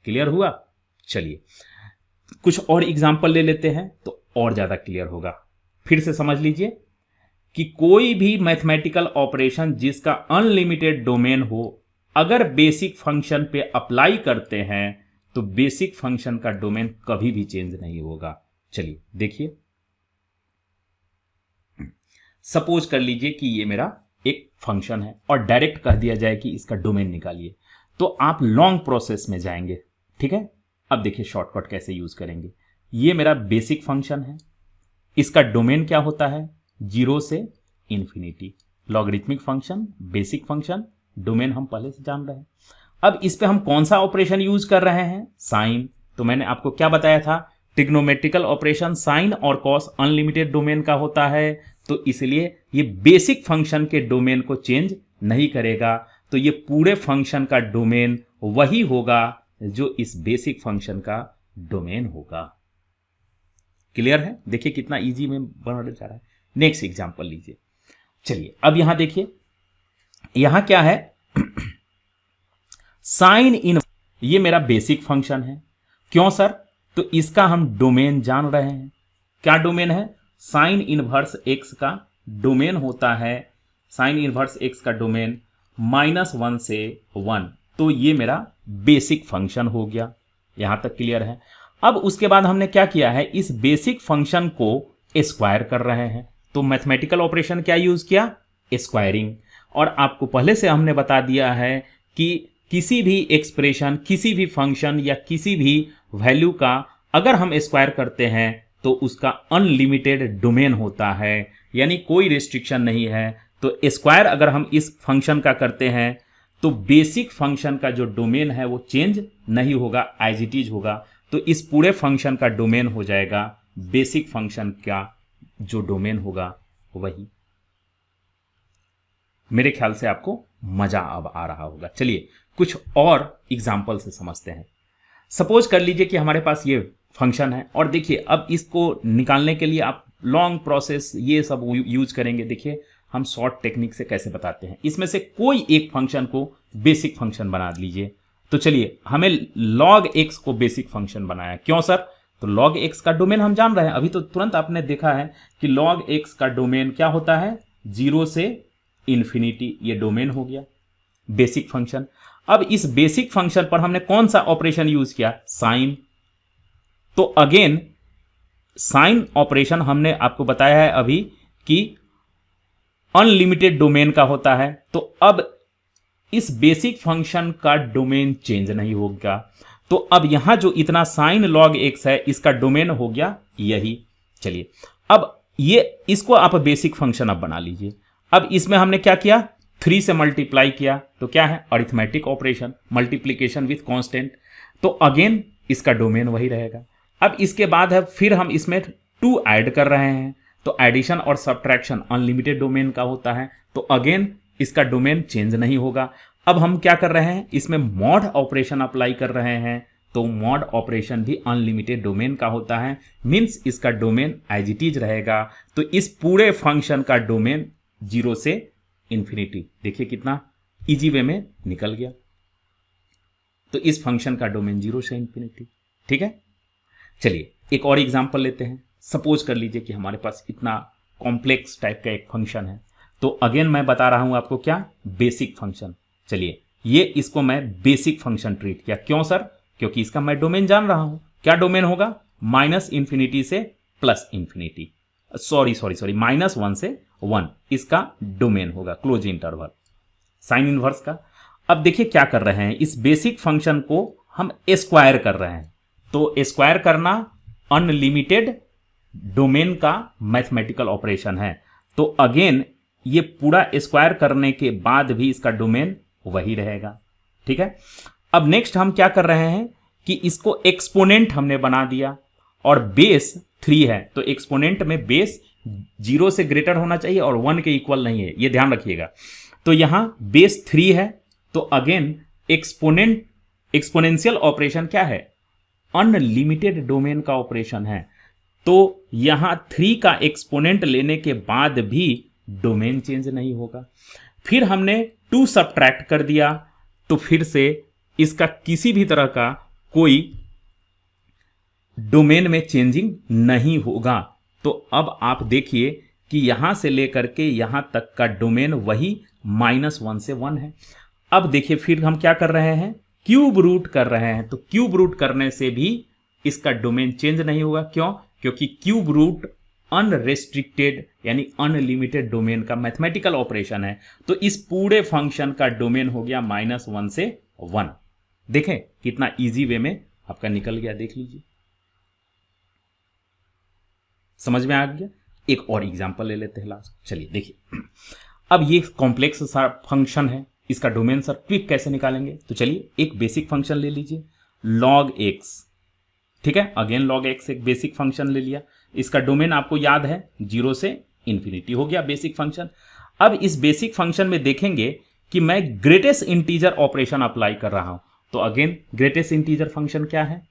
क्लियर हुआ? चलिए कुछ और एग्जांपल ले लेते हैं तो और ज्यादा क्लियर होगा। फिर से समझ लीजिए कि कोई भी मैथमेटिकल ऑपरेशन जिसका अनलिमिटेड डोमेन हो, अगर बेसिक फंक्शन पे अप्लाई करते हैं तो बेसिक फंक्शन का डोमेन कभी भी चेंज नहीं होगा। चलिए देखिए, सपोज कर लीजिए कि ये मेरा एक फंक्शन है और डायरेक्ट कह दिया जाए कि इसका डोमेन निकालिए, तो आप लॉन्ग प्रोसेस में जाएंगे, ठीक है। अब देखिए शॉर्टकट कैसे यूज करेंगे। ये मेरा बेसिक फंक्शन है, इसका डोमेन क्या होता है? 0 से infinity. Logarithmic function, basic function, domain हम पहले से जान रहे हैं। अब इस पे हम कौन सा ऑपरेशन यूज कर रहे हैं? साइन। तो मैंने आपको क्या बताया था? ट्रिग्नोमेट्रिकल ऑपरेशन साइन और कॉस अनलिमिटेड डोमेन का होता है, तो इसलिए ये बेसिक फंक्शन के डोमेन को चेंज नहीं करेगा। तो ये पूरे फंक्शन का डोमेन वही होगा जो इस बेसिक फंक्शन का डोमेन होगा। क्लियर है? देखिए कितना इजी में बढ़ जा रहा है। नेक्स्ट एग्जांपल लीजिए। चलिए अब यहां देखिए, यहां क्या है, साइन इन, ये मेरा बेसिक फंक्शन है। क्यों सर? तो इसका हम डोमेन जान रहे हैं। क्या डोमेन है? साइन इनवर्स एक्स का डोमेन होता है, साइन इनवर्स एक्स का डोमेन -1 से 1। तो ये मेरा बेसिक फंक्शन हो गया। यहां तक क्लियर है? अब उसके बाद हमने क्या किया है, इस बेसिक फंक्शन को स्क्वायर कर रहे हैं। तो मैथमेटिकल ऑपरेशन क्या यूज किया? स्क्वायरिंग। और आपको पहले से हमने बता दिया है कि किसी भी एक्सप्रेशन, किसी भी फंक्शन या किसी भी वैल्यू का अगर हम स्क्वायर करते हैं तो उसका अनलिमिटेड डोमेन होता है, यानी कोई रिस्ट्रिक्शन नहीं है। तो स्क्वायर अगर हम इस फंक्शन का करते हैं तो बेसिक फंक्शन का जो डोमेन है वो चेंज नहीं होगा, एज इट इज होगा। तो इस पूरे फंक्शन का डोमेन हो जाएगा बेसिक फंक्शन का जो डोमेन होगा वही। मेरे ख्याल से आपको मजा अब आ रहा होगा। चलिए कुछ और एग्जाम्पल से समझते हैं। सपोज कर लीजिए कि हमारे पास ये फंक्शन है और देखिए अब इसको निकालने के लिए आप लॉन्ग प्रोसेस ये सब यूज करेंगे। देखिए हम शॉर्ट टेक्निक से कैसे बताते हैं। इसमें से कोई एक फंक्शन को बेसिक फंक्शन बना लीजिए। तो चलिए हमें log x को बेसिक फंक्शन बनाया। क्यों सर? तो log x का डोमेन हम जान रहे हैं। अभी तो तुरंत आपने देखा है कि log x का डोमेन क्या होता है? 0 से इन्फिनिटी। ये डोमेन हो गया बेसिक फंक्शन। अब इस बेसिक फंक्शन पर हमने कौन सा ऑपरेशन यूज किया? साइन। तो अगेन साइन ऑपरेशन हमने आपको बताया है अभी कि अनलिमिटेड डोमेन का होता है। तो अब इस बेसिक फंक्शन का डोमेन चेंज नहीं होगा। तो अब यहां जो इतना साइन log x है इसका डोमेन हो गया यही। चलिए अब ये इसको आप बेसिक फंक्शन अब बना लीजिए। अब इसमें हमने क्या किया? 3 से मल्टीप्लाई किया। तो क्या है? Arithmetic operation, multiplication with constant. तो अगेन इसका डोमेन वही रहेगा। अब इसके बाद है फिर हम इसमें 2 ऐड कर रहे हैं। तो एडिशन और सब्ट्रैक्शन अनलिमिटेड डोमेन का होता है। तो अगेन इसका डोमेन चेंज नहीं होगा। अब हम क्या कर रहे हैं? इसमें मॉड ऑपरेशन अप्लाई कर रहे हैं। तो मॉड ऑपरेशन भी अनलिमिटेड डोमेन का होता है, मींस इसका डोमेन एज इट इज रहेगा। तो इस पूरे फंक्शन का डोमेन 0 से इन्फिनिटी। देखिए कितना इजी वे में निकल गया। तो इस फंक्शन का डोमेन 0 से इन्फिनिटी। ठीक है, चलिए एक और एग्जांपल लेते हैं। सपोज कर लीजिए कि हमारे पास इतना कॉम्प्लेक्स टाइप का एक फंक्शन है। तो अगेन मैं बता रहा हूं आपको क्या? Basic function. चलिए ये इसको मैं बेसिक फंक्शन ट्रीट किया। क्यों सर? क्योंकि इसका मैं डोमेन जान रहा हूं। क्या डोमेन होगा? -इन्फिनिटी से +इन्फिनिटी। सॉरी -1 से 1 इसका डोमेन होगा, क्लोज इंटरवल साइन इनवर्स का। अब देखिए क्या कर रहे हैं, इस बेसिक फंक्शन को हम स्क्वायर कर रहे हैं। तो स्क्वायर करना अनलिमिटेड डोमेन का मैथमेटिकल ऑपरेशन है। तो अगेन ये पूरा स्क्वायर करने के बाद भी इसका डोमेन वही रहेगा। ठीक है, अब नेक्स्ट हम क्या कर रहे हैं कि इसको एक्सपोनेंट हमने बना दिया और बेस 3 है। तो एक्सपोनेंट में बेस 0 से ग्रेटर होना चाहिए और 1 के इक्वल नहीं है, ये ध्यान रखिएगा। तो यहां बेस 3 है। तो अगेन एक्सपोनेंशियल ऑपरेशन क्या है? अनलिमिटेड डोमेन का ऑपरेशन है। तो यहां 3 का एक्सपोनेंट लेने के बाद भी डोमेन चेंज नहीं होगा। फिर हमने 2 सब्ट्रैक्ट कर दिया तो फिर से इसका किसी भी तरह का कोई डोमेन में चेंजिंग नहीं होगा। तो अब आप देखिए कि यहां से लेकर के यहां तक का डोमेन वही -1 से 1 है। अब देखिए फिर हम क्या कर रहे हैं? क्यूब रूट कर रहे हैं। तो क्यूब रूट करने से भी इसका डोमेन चेंज नहीं होगा। क्यों? क्योंकि क्यूब रूट अनरेस्ट्रिक्टेड यानी अनलिमिटेड डोमेन का मैथमेटिकल ऑपरेशन है। तो इस पूरे फंक्शन का डोमेन हो गया -1 से 1। देखें कितना इजी वे में आपका निकल गया, देख लीजिए, समझ में आ गया। एक और एग्जांपल ले लेते हैं लास्ट। चलिए देखिए, अब ये कॉम्प्लेक्स सा फंक्शन है, इसका डोमेन सर क्विक कैसे निकालेंगे? तो चलिए एक बेसिक फंक्शन ले लीजिए, log x। ठीक है, अगेन log x एक बेसिक फंक्शन ले लिया। इसका डोमेन आपको याद है 0 से इन्फिनिटी। हो गया बेसिक फंक्शन। अब इस बेसिक फंक्शन में देखेंगे कि मैं ग्रेटेस्ट इंटीजर ऑपरेशन अप्लाई कर रहा हूं। तो अगेन ग्रेटेस्ट इंटीजर फंक्शन क्या है?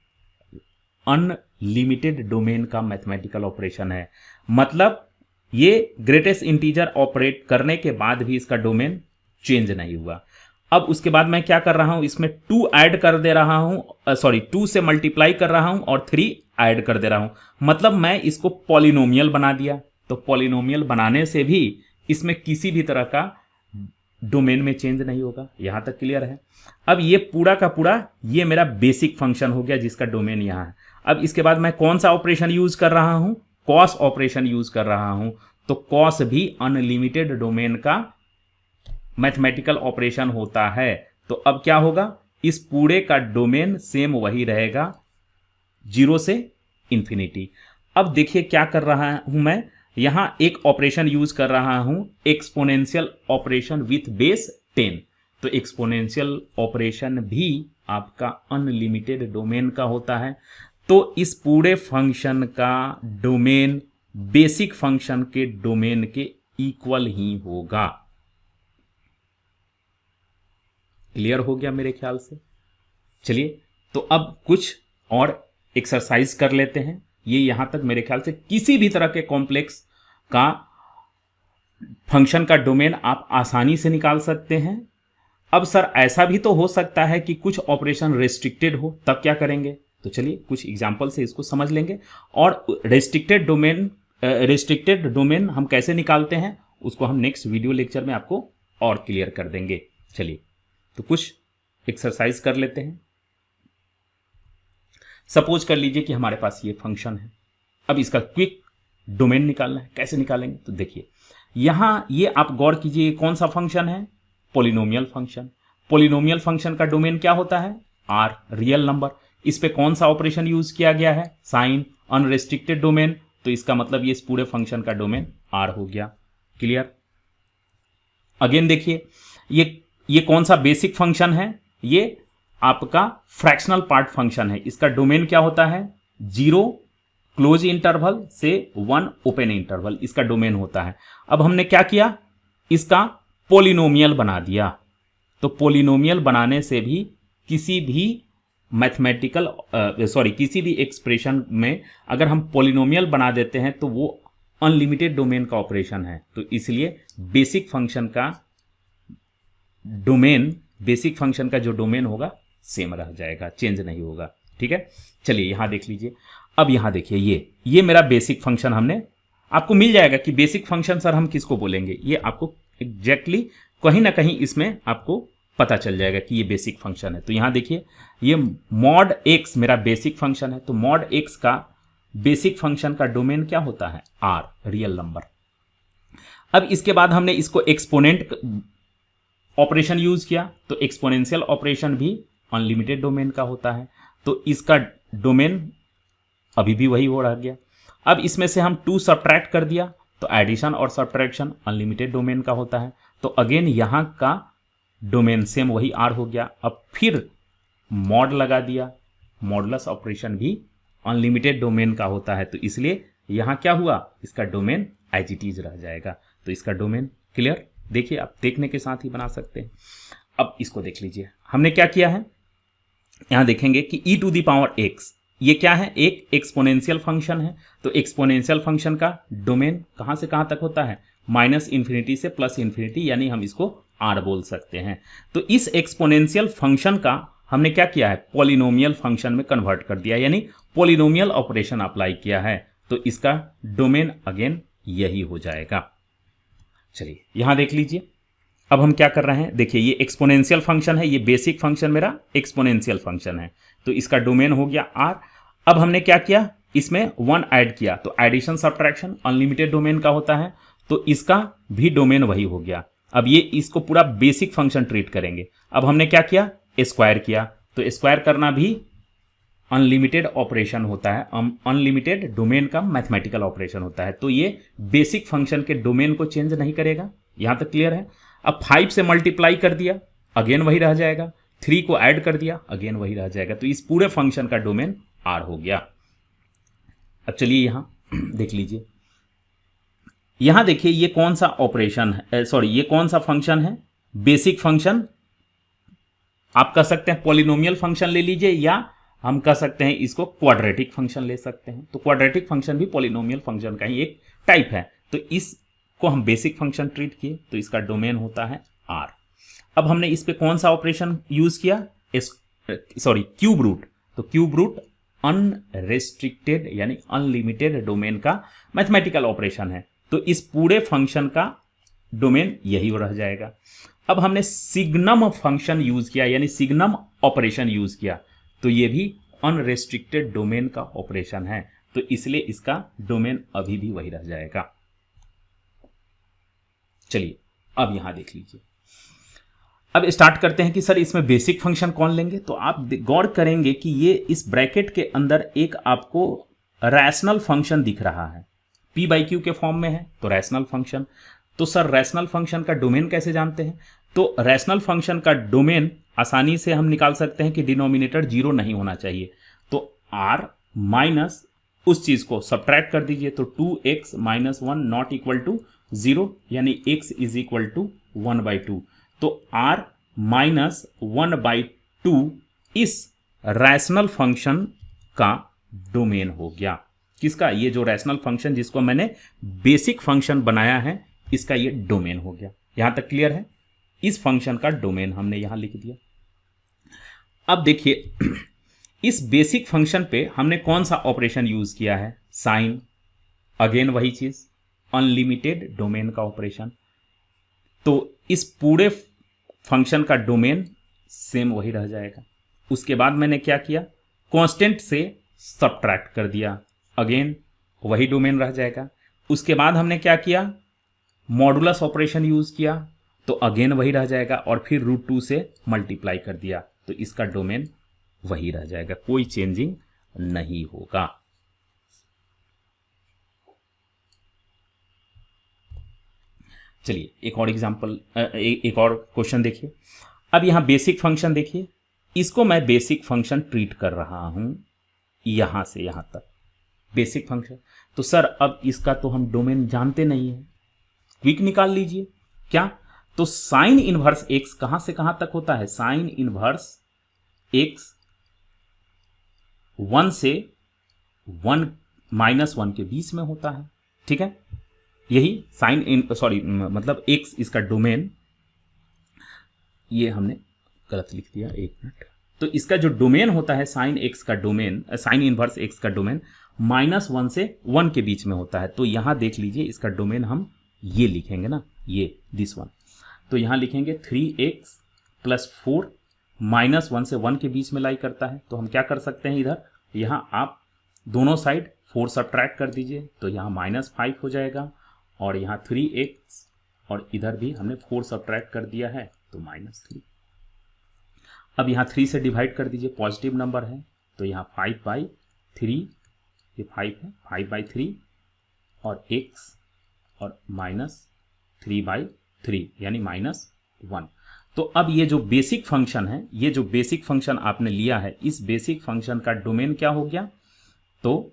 अनलिमिटेड डोमेन का मैथमेटिकल ऑपरेशन है। मतलब ये ग्रेटेस्ट इंटीजर ऑपरेट करने के बाद भी इसका डोमेन चेंज नहीं हुआ। अब उसके बाद मैं क्या कर रहा हूं, इसमें 2 ऐड कर दे रहा हूं, 2 से मल्टीप्लाई कर रहा हूं और 3 ऐड कर दे रहा हूं। मतलब मैं इसको पॉलिनोमियल बना दिया। तो पॉलिनोमियल बनाने से भी इसमें किसी भी तरह का डोमेन में चेंज नहीं होगा। यहां तक क्लियर है? अब ये पूरा का पूरा ये मेरा बेसिक फंक्शन हो गया जिसका डोमेन यहां है। अब इसके बाद मैं कौन सा ऑपरेशन यूज कर रहा हूं? कॉस ऑपरेशन यूज कर रहा हूं। तो कॉस भी अनलिमिटेड डोमेन का मैथमेटिकल ऑपरेशन होता है। तो अब क्या होगा, इस पूरे का डोमेन सेम वही रहेगा, 0 से इंफिनिटी। अब देखिए क्या कर रहा हूं मैं, यहां एक ऑपरेशन यूज कर रहा हूं, एक्सपोनेंशियल ऑपरेशन विथ बेस 10। तो एक्सपोनेंशियल ऑपरेशन भी आपका अनलिमिटेड डोमेन का होता है। तो इस पूरे फंक्शन का डोमेन बेसिक फंक्शन के डोमेन के इक्वल ही होगा। क्लियर हो गया मेरे ख्याल से? चलिए तो अब कुछ और एक्सरसाइज कर लेते हैं। ये यहां तक मेरे ख्याल से किसी भी तरह के कॉम्प्लेक्स का फंक्शन का डोमेन आप आसानी से निकाल सकते हैं। अब सर ऐसा भी तो हो सकता है कि कुछ ऑपरेशन रेस्ट्रिक्टेड हो, तब क्या करेंगे? तो चलिए कुछ एग्जांपल से इसको समझ लेंगे। और रेस्ट्रिक्टेड डोमेन हम कैसे निकालते हैं उसको हम नेक्स्ट वीडियो लेक्चर में आपको और क्लियर कर देंगे। चलिए तो कुछ एक्सरसाइज कर लेते हैं। सपोज कर लीजिए कि हमारे पास ये फंक्शन है। अब इसका क्विक डोमेन निकालना है। कैसे निकालेंगे? तो देखिए यहां ये आप गौर कीजिए, कौन सा फंक्शन है? Polynomial function. पॉलिनोमियल फंक्शन का डोमेन क्या होता है? R, real number. इस पे कौन सा ऑपरेशन यूज किया गया है? साइन। अनरेस्ट्रिक्टेड डोमेन, तो इसका मतलब ये इस पूरे फंक्शन का डोमेन आर हो गया। क्लियर? अगेन देखिए ये कौन सा बेसिक फंक्शन है? ये आपका फ्रैक्शनल पार्ट फंक्शन है। इसका डोमेन क्या होता है? 0 क्लोज इंटरवल से 1 ओपन इंटरवल, इसका डोमेन होता है। अब हमने क्या किया, इसका पॉलिनोमियल बना दिया। तो पॉलिनोमियल बनाने से भी किसी भी किसी भी एक्सप्रेशन में अगर हम पॉलिनोमियल बना देते हैं तो वो अनलिमिटेड डोमेन का ऑपरेशन है। तो इसलिए बेसिक फंक्शन का जो डोमेन होगा सेम रह जाएगा, चेंज नहीं होगा। ठीक है, चलिए यहां देख लीजिए। अब यहां देखिए ये मेरा बेसिक फंक्शन हमने आपको मिल जाएगा कि बेसिक फंक्शन सर हम किसको बोलेंगे, ये आपको एग्जैक्टली कहीं ना कहीं इसमें आपको पता चल जाएगा कि ये बेसिक फंक्शन है। तो यहां देखिए ये मॉड एक्स मेरा बेसिक फंक्शन है। तो मॉड एक्स का बेसिक फंक्शन का डोमेन क्या होता है? R, real number. अब इसके बाद हमने इसको एक्सपोनेंट ऑपरेशन यूज किया। तो एक्सपोनेंशियल ऑपरेशन भी अनलिमिटेड डोमेन का होता है। तो इसका डोमेन अभी भी वही हो रह गया। अब इसमें से हम 2 सब्ट्रैक्ट कर दिया, तो एडिशन और सब्ट्रैक्शन अनलिमिटेड डोमेन का होता है। तो अगेन यहां का डोमेन सेम वही आर हो गया। अब फिर मॉड लगा दिया, मॉडुलस ऑपरेशन भी अनलिमिटेड डोमेन का होता है। तो इसलिए यहां क्या हुआ, इसका डोमेन एज इट इज रह जाएगा। तो इसका डोमेन क्लियर, देखिए आप देखने के साथ ही बना सकते हैं। अब इसको देख लीजिए हमने क्या किया है। यहां देखेंगे कि e⁻x ये क्या है, एक एक्सपोनेंशियल फंक्शन है। तो एक्सपोनेंशियल फंक्शन का डोमेन कहां से कहां तक होता है? -∞ से +∞, यानी हम इसको r बोल सकते हैं। तो इस एक्सपोनेंशियल फंक्शन का हमने क्या किया है, पॉलिनोमियल फंक्शन में कन्वर्ट कर दिया, यानी पॉलिनोमियल ऑपरेशन अप्लाई किया है। तो इसका डोमेन अगेन यही हो जाएगा। चलिए यहां देख लीजिए अब हम क्या कर रहे हैं। देखिए ये एक्सपोनेंशियल फंक्शन है, ये बेसिक फंक्शन मेरा एक्सपोनेंशियल फंक्शन है। तो इसका डोमेन हो गया r। अब हमने क्या किया, इसमें 1 ऐड किया। तो एडिशन सब्ट्रैक्शन अनलिमिटेड डोमेन का होता है। तो इसका भी डोमेन वही हो गया। अब ये इसको पूरा बेसिक फंक्शन ट्रीट करेंगे। अब हमने क्या किया, स्क्वायर किया। तो स्क्वायर करना भी अनलिमिटेड ऑपरेशन होता है, अनलिमिटेड डोमेन का मैथमेटिकल ऑपरेशन होता है। तो ये बेसिक फंक्शन के डोमेन को चेंज नहीं करेगा। यहां तक क्लियर है? अब 5 से मल्टीप्लाई कर दिया, अगेन वही रह जाएगा। 3 को ऐड कर दिया, अगेन वही रह जाएगा। तो इस पूरे फंक्शन का डोमेन आर हो गया। अब चलिए यहां देख लीजिए, यहां देखिए ये कौन सा ऑपरेशन है, सॉरी ये कौन सा फंक्शन है, बेसिक फंक्शन। आप कह सकते हैं पॉलिनोमियल फंक्शन ले लीजिए, या हम कह सकते हैं इसको क्वाड्रेटिक फंक्शन ले सकते हैं। तो क्वाड्रेटिक फंक्शन भी पॉलिनोमियल फंक्शन का ही एक टाइप है। तो इसको हम बेसिक फंक्शन ट्रीट किए, तो इसका डोमेन होता है R। अब हमने इस पे कौन सा ऑपरेशन यूज किया, क्यूब रूट। तो क्यूब रूट अनरेस्ट्रिक्टेड यानी अनलिमिटेड डोमेन का मैथमेटिकल ऑपरेशन है। तो इस पूरे फंक्शन का डोमेन यही रह जाएगा। अब हमने सिग्नम फंक्शन यूज किया यानी सिग्नम ऑपरेशन यूज किया, तो ये भी अनरेस्ट्रिक्टेड डोमेन का ऑपरेशन है। तो इसलिए इसका डोमेन अभी भी वही रह जाएगा। चलिए अब यहां देख लीजिए। अब स्टार्ट करते हैं कि सर इसमें बेसिक फंक्शन कौन लेंगे। तो आप गौर करेंगे कि ये इस ब्रैकेट के अंदर एक आपको रैशनल फंक्शन दिख रहा है, p बाई क्यू के फॉर्म में है, तो रैशनल फंक्शन। तो सर रैशनल फंक्शन का डोमेन कैसे जानते हैं। तो रैशनल फंक्शन का डोमेन आसानी से हम निकाल सकते हैं कि डिनोमिनेटर 0 नहीं होना चाहिए। तो r माइनस उस चीज को सब्ट्रैक्ट कर दीजिए, तो 2x minus 1 not equal to 0 यानी x इज इक्वल टू 1/2। तो r माइनस 1/2 इस रैशनल फंक्शन का डोमेन हो गया। किसका, ये जो रैशनल फंक्शन जिसको मैंने बेसिक फंक्शन बनाया है, इसका ये डोमेन हो गया। यहां तक क्लियर है। इस फंक्शन का डोमेन हमने यहां लिख दिया। अब देखिए इस बेसिक फंक्शन पे हमने कौन सा ऑपरेशन यूज किया है, साइन। अगेन वही चीज, अनलिमिटेड डोमेन का ऑपरेशन। तो इस पूरे फंक्शन का डोमेन सेम वही रह जाएगा। उसके बाद मैंने क्या किया, कांस्टेंट से सब्ट्रैक्ट कर दिया, अगेन वही डोमेन रह जाएगा। उसके बाद हमने क्या किया, मॉडुलस ऑपरेशन यूज किया, तो अगेन वही रह जाएगा। और फिर √2 से मल्टीप्लाई कर दिया, तो इसका डोमेन वही रह जाएगा, कोई चेंजिंग नहीं होगा। चलिए एक और एग्जांपल, एक और क्वेश्चन देखिए। अब यहां बेसिक फंक्शन देखिए, इसको मैं बेसिक फंक्शन ट्रीट कर रहा हूं यहां से यहां तक बेसिक फंक्शन। तो सर अब इसका तो हम डोमेन जानते नहीं है, क्विक निकाल लीजिए। क्या, तो साइन इनवर्स एक्स कहां से कहां तक होता है, साइन इनवर्स एक्स 1 से 1 माइनस 1 के बीच में होता है। ठीक है, यही साइन इन मतलब एक्स इसका डोमेन, ये हमने गलत लिख दिया, एक मिनट। तो इसका जो डोमेन होता है साइन एक्स का डोमेन, साइन इनवर्स एक्स का डोमेन -1 से 1 के बीच में होता है। तो यहां देख लीजिए इसका डोमेन हम ये लिखेंगे ना, ये दिस वन। तो यहां लिखेंगे 3x + 4 -1 से 1 के बीच में लाई करता है। तो हम क्या कर सकते हैं, इधर यहां आप दोनों साइड 4 सब्ट्रैक्ट कर दीजिए, तो यहां -5 हो जाएगा। और यहाँ 3x और इधर भी हमने 4 सब्ट्रैक्ट कर दिया है, तो -3। अब यहाँ 3 से डिवाइड कर दीजिए, पॉजिटिव नंबर है, तो यहाँ 5/3, ये 5 है, 5/3 और x और -3/3 यानी -1। तो अब ये जो बेसिक फंक्शन है, ये जो बेसिक फंक्शन आपने लिया है, इस बेसिक फंक्शन का डोमेन क्या हो गया, तो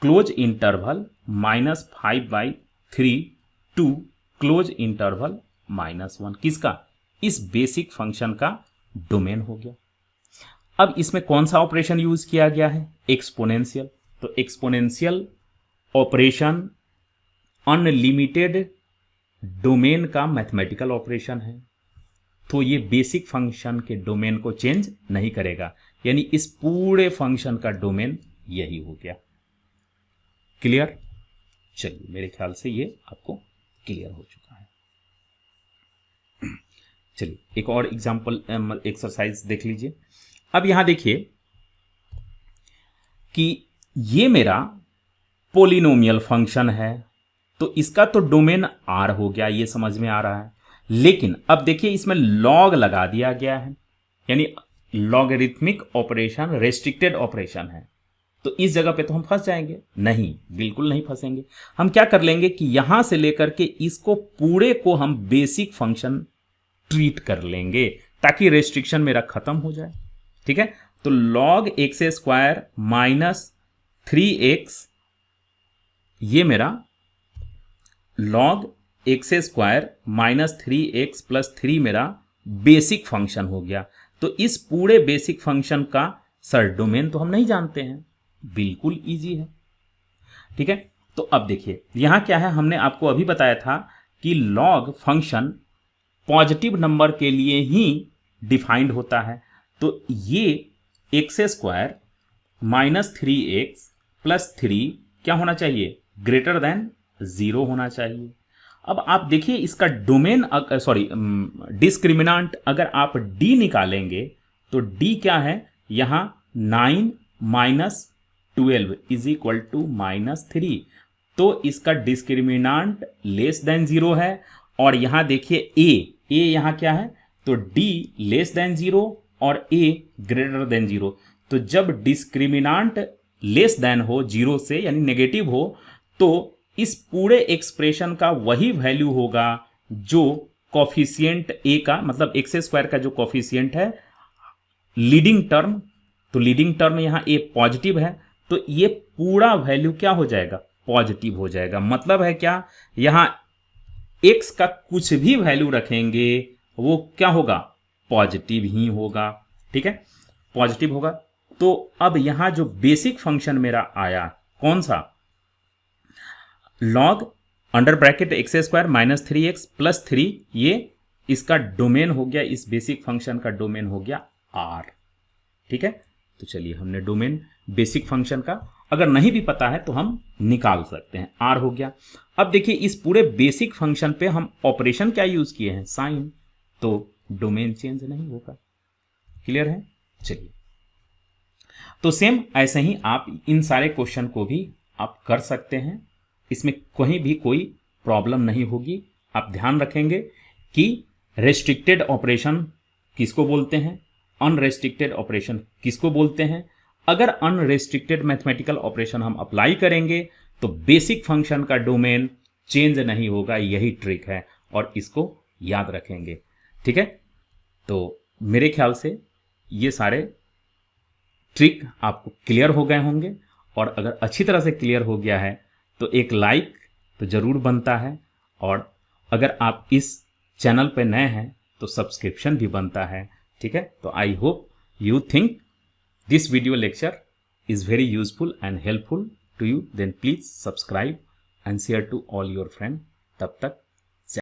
close interval -5/3 to close interval -1, किसका, इस बेसिक फंक्शन का डोमेन हो गया। अब इसमें कौन सा ऑपरेशन यूज किया गया है, एक्सपोनेंशियल। तो एक्सपोनेंशियल ऑपरेशन अनलिमिटेड डोमेन का मैथमेटिकल ऑपरेशन है। तो ये बेसिक फंक्शन के डोमेन को चेंज नहीं करेगा, यानी इस पूरे फंक्शन का डोमेन यही हो गया। क्लियर, चलिए मेरे ख्याल से ये आपको क्लियर हो चुका है। चलिए एक और एग्जांपल एक्सरसाइज देख लीजिए। अब यहां देखिए कि ये मेरा पोलिनोमियल फंक्शन है, तो इसका तो डोमेन R हो गया, ये समझ में आ रहा है। लेकिन अब देखिए इसमें लॉग लगा दिया गया है, यानी लॉगरिथमिक ऑपरेशन रेस्ट्रिक्टेड ऑपरेशन है। तो इस जगह पे तो हम फंस जाएंगे, नहीं, बिल्कुल नहीं फंसेंगे। हम क्या कर लेंगे कि यहां से लेकर के इसको पूरे को हम बेसिक फंक्शन ट्रीट कर लेंगे, ताकि रेस्ट्रिक्शन मेरा खत्म हो जाए। ठीक है, तो log x² - 3x ये मेरा log x square minus 3x plus 3 मेरा बेसिक फंक्शन हो गया। तो इस पूरे बेसिक फंक्शन का सर डोमेन तो हम नहीं जानते हैं, बिल्कुल इजी है। ठीक है, तो अब देखिए यहां क्या है, हमने आपको अभी बताया था कि लॉग फंक्शन पॉजिटिव नंबर के लिए ही डिफाइंड होता है। तो ये x square minus 3x plus 3 क्या होना चाहिए, ग्रेटर देन 0 होना चाहिए। अब आप देखिए इसका डोमेन, सॉरी डिस्क्रिमिनांट अगर आप d निकालेंगे तो d क्या है, यहां 9 minus 12 is equal to minus 3। तो इसका डिस्क्रिमिनांट लेस देन 0 है। और यहां देखिए a यहां क्या है, तो d लेस देन 0 और a ग्रेटर देन 0। तो जब डिस्क्रिमिनांट लेस देन हो 0 से, यानी नेगेटिव हो, तो इस पूरे एक्सप्रेशन का वही वैल्यू होगा जो कॉफिशिएंट a का, मतलब एक्स स्क्वायर का जो कॉफिशिएंट है लीडिंग टर्म, तो लीडिंग टर्म यहां a पॉजिटिव है, तो ये पूरा वैल्यू क्या हो जाएगा, पॉजिटिव हो जाएगा। मतलब है क्या, यहां x का कुछ भी वैल्यू रखेंगे वो क्या होगा, पॉजिटिव ही होगा। ठीक है, पॉजिटिव होगा। तो अब यहां जो बेसिक फंक्शन मेरा आया कौन सा, log under bracket x square minus 3x plus 3, ये इसका डोमेन हो गया, इस बेसिक फंक्शन का डोमेन हो गया r। ठीक है, तो चलिए हमने डोमेन बेसिक फंक्शन का अगर नहीं भी पता है तो हम निकाल सकते हैं, r हो गया। अब देखिए इस पूरे बेसिक फंक्शन पे हम ऑपरेशन क्या यूज किए हैं, साइन, तो डोमेन चेंज नहीं होगा। क्लियर है, चलिए तो सेम ऐसे ही आप इन सारे क्वेश्चन को भी आप कर सकते हैं, इसमें कहीं भी कोई प्रॉब्लम नहीं होगी। आप ध्यान रखेंगे कि रेस्ट्रिक्टेड ऑपरेशन किसको बोलते हैं, अनरेस्ट्रिक्टेड ऑपरेशन किसको बोलते हैं। अगर अनरेस्ट्रिक्टेड मैथमेटिकल ऑपरेशन हम अप्लाई करेंगे तो बेसिक फंक्शन का डोमेन चेंज नहीं होगा, यही ट्रिक है और इसको याद रखेंगे। ठीक है, तो मेरे ख्याल से ये सारे ट्रिक आपको क्लियर हो गए होंगे, और अगर अच्छी तरह से क्लियर हो गया है तो एक लाइक तो जरूर बनता है, और अगर आप इस चैनल पे नए हैं तो सब्सक्रिप्शन भी बनता है। ठीक है, तो I hope you think this video lecture is very useful and helpful to you, then please subscribe and share to all your friend. तब तक